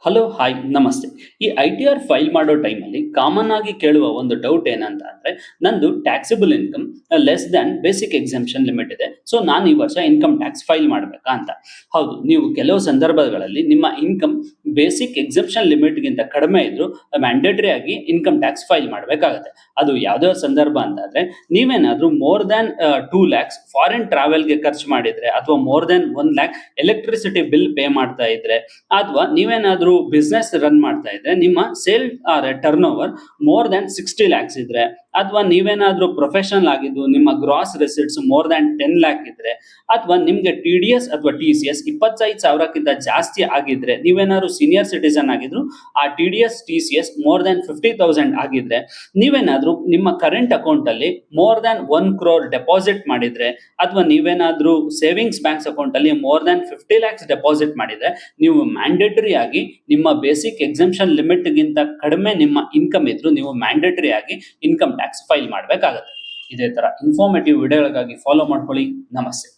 Hello hi ನಮಸ್ತೆ. ಈ I-T-R file ಮಾಡೋ ಟೈಮಲ್ಲಿ ಕಾಮನ್ ಆಗಿ ಕೇಳುವ ಒಂದು ಡೌಟ್ ಏನಂತ ಅಂದ್ರೆ, ನಂದು taxable income less than basic exemption limit ಇದೆ. ಸೊ ನಾನು ಈ ವರ್ಷ ಇನ್ಕಮ್ ಟ್ಯಾಕ್ಸ್ ಫೈಲ್ ಮಾಡಬೇಕಾ ಅಂತ. ಹೌದು, ನೀವು ಕೆಲವು ಸಂದರ್ಭಗಳಲ್ಲಿ ನಿಮ್ಮ ಇನ್ಕಮ್ ಬೇಸಿಕ್ ಎಕ್ಸೆಂಪ್ಷನ್ ಲಿಮಿಟ್ಗಿಂತ ಕಡಿಮೆ ಇದ್ರೂ ಮ್ಯಾಂಡೇಟರಿ ಆಗಿ ಇನ್ಕಮ್ ಟ್ಯಾಕ್ಸ್ ಫೈಲ್ ಮಾಡಬೇಕಾಗುತ್ತೆ. ಅದು ಯಾವುದೋ ಸಂದರ್ಭ ಅಂತಂದ್ರೆ, ನೀವೇನಾದ್ರೂ ಮೋರ್ ದ್ಯಾನ್ 2 lakhs ಫಾರಿನ್ ಟ್ರಾವೆಲ್ಗೆ ಖರ್ಚು ಮಾಡಿದ್ರೆ, ಅಥವಾ more than 1 lakh electricity bill pay ಮಾಡ್ತಾ ಇದ್ರೆ, ಅಥವಾ ನೀವೇನಾದ್ರೂ ಬಿಸ್ನೆಸ್ ರನ್ ಮಾಡ್ತಾ ಇದ್ರೆ, ನಿಮ್ಮ sale turnover more than 60 lakhs ಇದ್ರೆ, ಅಥವಾ ನೀವೇನಾದ್ರೂ ಪ್ರೊಫೆಷನಲ್ ಆಗಿದ್ದು ನಿಮ್ಮ gross receipts more than 10 lakh ಇದ್ರೆ, ಅಥವಾ ನಿಮ್ಗೆ ಟಿ-ಡಿ-ಎಸ್ ಅಥವಾ ಟಿ-ಸಿ-ಎಸ್ 25,000ಕ್ಕಿಂತ ಜಾಸ್ತಿ ಆಗಿದ್ರೆ, ನೀವೇನಾದ್ರೂ ಸೀನಿಯರ್ ಸಿಟಿಸನ್ ಆಗಿದ್ರು ಆ ಟಿ-ಡಿ-ಎಸ್ ಟಿ-ಸಿ-ಎಸ್ ಮೋರ್ ದ್ಯಾನ್ 50,000 ಆಗಿದ್ರೆ, ನೀವೇನಾದ್ರೂ ನಿಮ್ಮ ಕರೆಂಟ್ ಅಕೌಂಟ್ ಅಲ್ಲಿ ಮೋರ್ ದ್ಯಾನ್ 1 crore ಡೆಪಾಸಿಟ್ ಮಾಡಿದ್ರೆ, ಅಥವಾ ನೀವೇನಾದ್ರೂ ಸೇವಿಂಗ್ಸ್ ಬ್ಯಾಂಕ್ಸ್ ಅಕೌಂಟ್ ಅಲ್ಲಿ ಮೋರ್ ದ್ಯಾನ್ 50 lakhs ಡೆಪಾಸಿಟ್ ಮಾಡಿದ್ರೆ, ನೀವು ಮ್ಯಾಂಡೇಟರಿ ಆಗಿ ನಿಮ್ಮ ಬೇಸಿಕ್ ಎಕ್ಸೆಂಪ್ಷನ್ ಲಿಮಿಟ್ ಗಿಂತ ಕಡಿಮೆ ನಿಮ್ಮ ಇನ್ಕಮ್ ಇದ್ರು ನೀವು ಮ್ಯಾಂಡೇಟರಿ ಆಗಿ ಇನ್ಕಮ್ ಟ್ಯಾಕ್ಸ್ ಫೈಲ್ ಮಾಡಬೇಕಾಗುತ್ತೆ. ಇದೇ ತರ ಇನ್ಫಾರ್ಮೇಟಿವ್ ವಿಡಿಯೋಗಳಿಗಾಗಿ ಫಾಲೋ ಮಾಡ್ಕೊಳ್ಳಿ. ನಮಸ್ತೆ.